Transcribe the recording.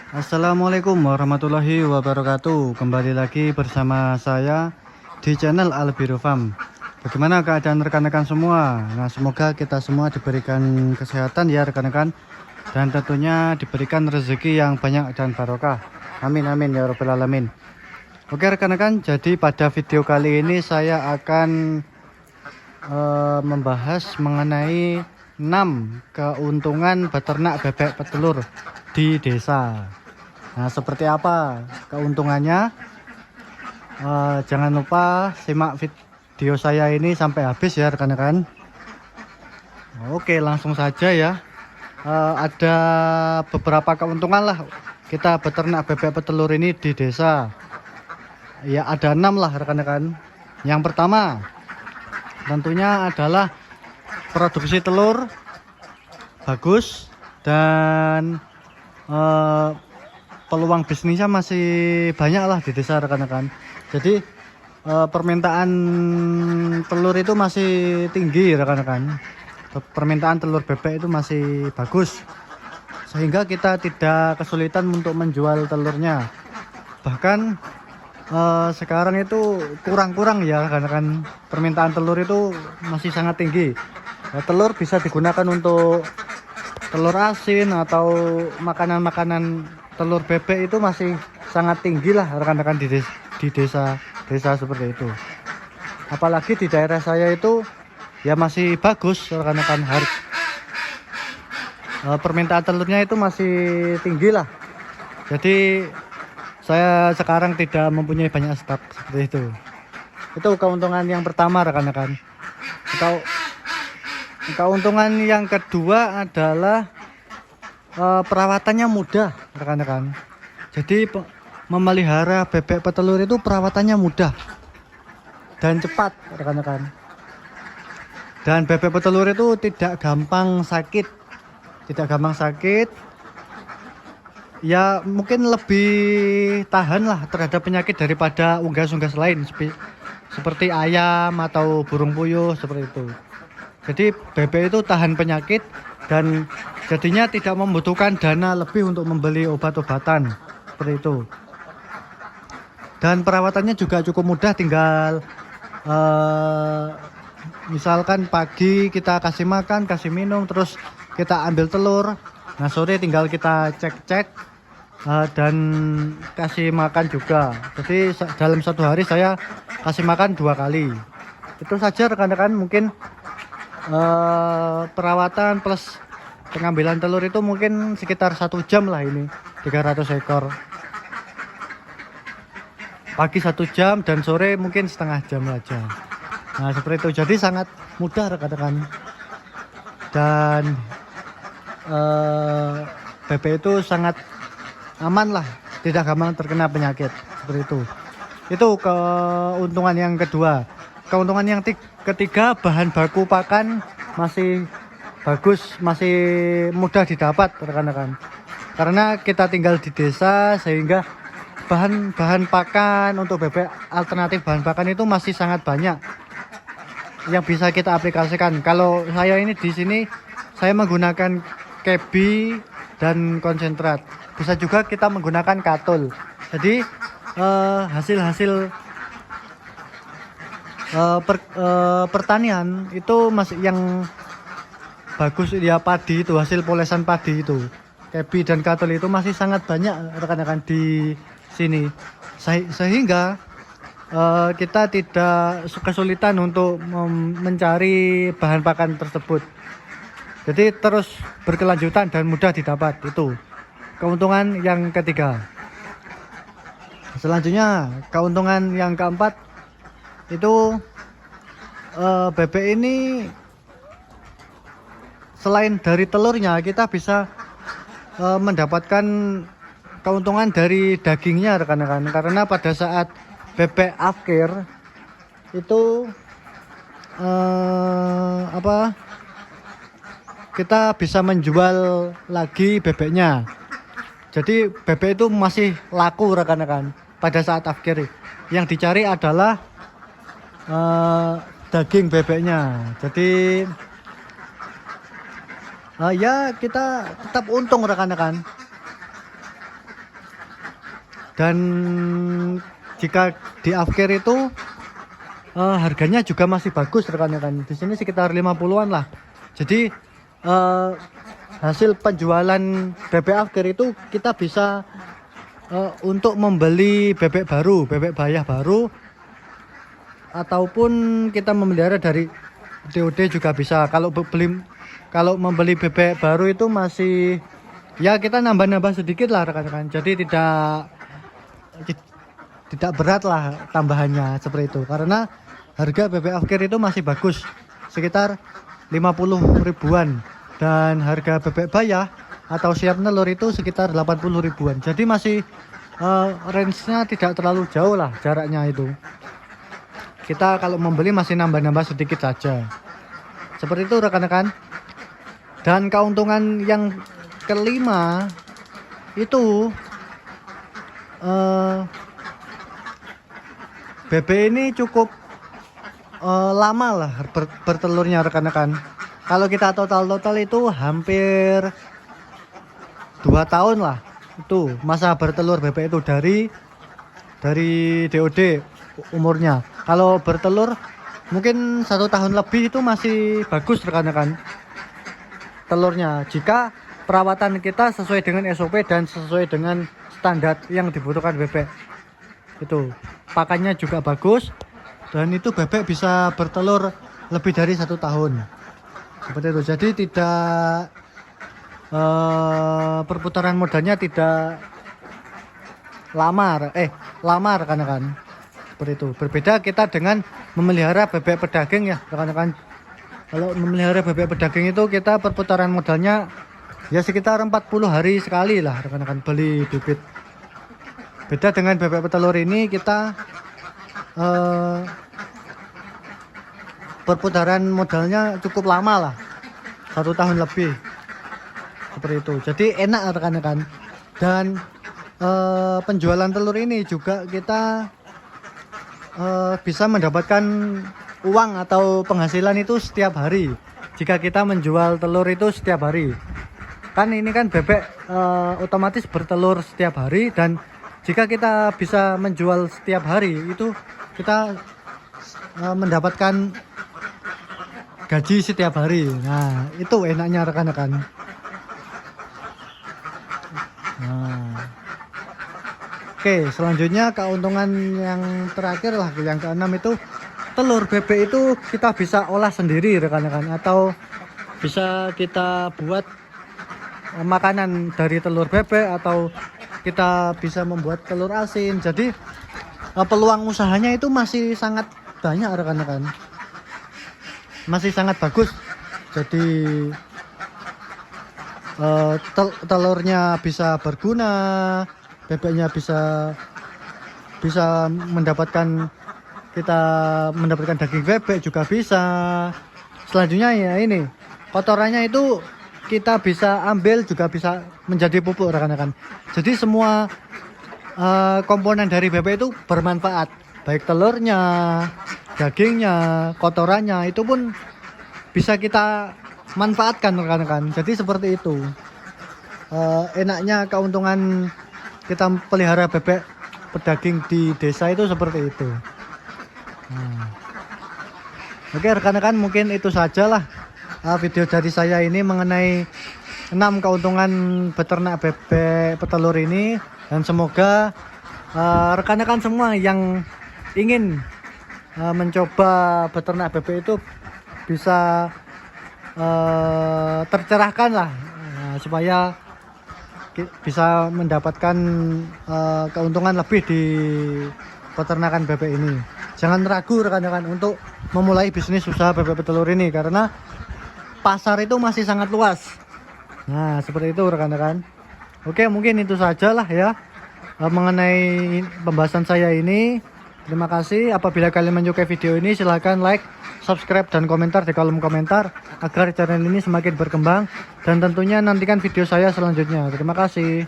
Assalamualaikum warahmatullahi wabarakatuh. Kembali lagi bersama saya di channel Albiru Farm. Bagaimana keadaan rekan-rekan semua? Nah, semoga kita semua diberikan kesehatan ya rekan-rekan, dan tentunya diberikan rezeki yang banyak dan barokah. Amin amin ya rabbal alamin. Oke rekan-rekan, jadi pada video kali ini saya akan membahas mengenai 6 keuntungan beternak bebek petelur di desa. Nah, seperti apa keuntungannya? Jangan lupa simak video saya ini sampai habis ya rekan-rekan. Oke, langsung saja ya. Ada beberapa keuntungan lah kita beternak bebek petelur ini di desa. Ya, ada 6 lah rekan-rekan. Yang pertama tentunya adalah produksi telur bagus dan peluang bisnisnya masih banyak lah di desa rekan-rekan. Jadi permintaan telur itu masih tinggi rekan-rekan. Permintaan telur bebek itu masih bagus, sehingga kita tidak kesulitan untuk menjual telurnya. Bahkan sekarang itu kurang-kurang ya rekan-rekan, permintaan telur itu masih sangat tinggi. Telur bisa digunakan untuk telur asin atau makanan-makanan. Telur bebek itu masih sangat tinggi lah rekan-rekan di desa seperti itu. Apalagi di daerah saya itu ya masih bagus rekan-rekan, permintaan telurnya itu masih tinggi lah. Jadi saya sekarang tidak mempunyai banyak stok seperti itu. Itu keuntungan yang pertama rekan-rekan. Keuntungan yang kedua adalah perawatannya mudah rekan-rekan. Jadi memelihara bebek petelur itu perawatannya mudah dan cepat rekan-rekan. Dan bebek petelur itu tidak gampang sakit. Ya mungkin lebih tahan lah terhadap penyakit daripada unggas-unggas lain seperti ayam atau burung puyuh seperti itu. Jadi bebek itu tahan penyakit dan jadinya tidak membutuhkan dana lebih untuk membeli obat-obatan seperti itu. Dan perawatannya juga cukup mudah, tinggal misalkan pagi kita kasih makan, kasih minum, terus kita ambil telur. Nah, sore tinggal kita cek-cek dan kasih makan juga. Jadi dalam satu hari saya kasih makan 2 kali. Itu saja rekan-rekan, mungkin perawatan plus pengambilan telur itu mungkin sekitar 1 jam lah ini, 300 ekor. Pagi 1 jam dan sore mungkin setengah jam aja. Nah seperti itu, jadi sangat mudah rekan-rekan. Dan bebek itu sangat aman lah, tidak gampang terkena penyakit seperti itu. Itu keuntungan yang kedua. Keuntungan yang ketiga, bahan baku pakan masih bagus, masih mudah didapat rekan-rekan. Karena kita tinggal di desa sehingga bahan pakan untuk bebek, alternatif bahan pakan itu masih sangat banyak yang bisa kita aplikasikan. Kalau saya ini di sini saya menggunakan kebi dan konsentrat. Bisa juga kita menggunakan katul. Jadi hasil pertanian itu masih yang bagus ya, padi itu, hasil polesan padi itu, kebi dan katul itu masih sangat banyak rekan-rekan di sini, sehingga kita tidak kesulitan untuk mencari bahan pakan tersebut. Jadi terus berkelanjutan dan mudah didapat. Itu keuntungan yang ketiga. Selanjutnya keuntungan yang keempat itu bebek ini selain dari telurnya kita bisa mendapatkan keuntungan dari dagingnya rekan-rekan. Karena pada saat bebek afkir itu kita bisa menjual lagi bebeknya. Jadi bebek itu masih laku rekan-rekan pada saat afkir. Yang dicari adalah daging bebeknya. Jadi ya kita tetap untung rekan-rekan. Dan jika di afkir itu harganya juga masih bagus rekan-rekan. Di sini sekitar 50-an lah. Jadi hasil penjualan bebek afkir itu kita bisa untuk membeli bebek baru, bebek bayah baru, ataupun kita memelihara dari TOD juga bisa. Kalau membeli bebek baru itu masih ya kita nambah-nambah sedikit lah rekan-rekan. Jadi tidak berat lah tambahannya seperti itu. Karena harga bebek afkir itu masih bagus, sekitar 50 ribuan. Dan harga bebek bayah atau siap nelur itu sekitar 80 ribuan. Jadi masih range-nya tidak terlalu jauh lah jaraknya itu. Kita kalau membeli masih nambah-nambah sedikit saja. Seperti itu rekan-rekan. Dan keuntungan yang kelima itu bebek ini cukup lama lah bertelurnya rekan-rekan. Kalau kita total itu hampir 2 tahun lah itu masa bertelur bebek itu dari DOD umurnya. Kalau bertelur mungkin 1 tahun lebih itu masih bagus rekan-rekan telurnya, jika perawatan kita sesuai dengan SOP dan sesuai dengan standar yang dibutuhkan bebek. Itu pakannya juga bagus, dan itu bebek bisa bertelur lebih dari 1 tahun seperti itu. Jadi tidak perputaran modalnya tidak lama rekan-rekan. Seperti itu. Berbeda kita dengan memelihara bebek pedaging ya rekan-rekan. Kalau memelihara bebek pedaging itu kita perputaran modalnya ya sekitar 40 hari sekali lah rekan-rekan beli bibit. Beda dengan bebek petelur ini kita perputaran modalnya cukup lama lah, 1 tahun lebih seperti itu. Jadi enak rekan-rekan. Dan penjualan telur ini juga kita bisa mendapatkan uang atau penghasilan itu setiap hari. Jika kita menjual telur itu setiap hari, kan ini kan bebek otomatis bertelur setiap hari, dan jika kita bisa menjual setiap hari itu kita mendapatkan gaji setiap hari. Nah, itu enaknya rekan-rekan. Nah. Oke, selanjutnya keuntungan yang terakhir lah, yang keenam itu telur bebek itu kita bisa olah sendiri rekan-rekan, atau bisa kita buat makanan dari telur bebek, atau kita bisa membuat telur asin. Jadi peluang usahanya itu masih sangat banyak rekan-rekan, masih sangat bagus. Jadi telurnya bisa berguna, bebeknya bisa mendapatkan, kita mendapatkan daging bebek juga bisa. Selanjutnya ya ini kotorannya itu kita bisa ambil, juga bisa menjadi pupuk rekan-rekan. Jadi semua komponen dari bebek itu bermanfaat, baik telurnya, dagingnya, kotorannya itu pun bisa kita manfaatkan rekan-rekan. Jadi seperti itu enaknya keuntungan kita pelihara bebek pedaging di desa itu seperti itu. Oke rekan-rekan, mungkin itu sajalah video dari saya ini mengenai 6 keuntungan beternak bebek petelur ini. Dan semoga rekan-rekan semua yang ingin mencoba beternak bebek itu bisa tercerahkan lah, supaya bisa mendapatkan keuntungan lebih di peternakan bebek ini. Jangan ragu rekan-rekan untuk memulai bisnis usaha bebek petelur ini, karena pasar itu masih sangat luas. Nah seperti itu rekan-rekan. Oke, mungkin itu sajalah ya mengenai pembahasan saya ini. Terima kasih. Apabila kalian menyukai video ini, silahkan like, subscribe, dan komentar di kolom komentar agar channel ini semakin berkembang. Dan tentunya nantikan video saya selanjutnya. Terima kasih.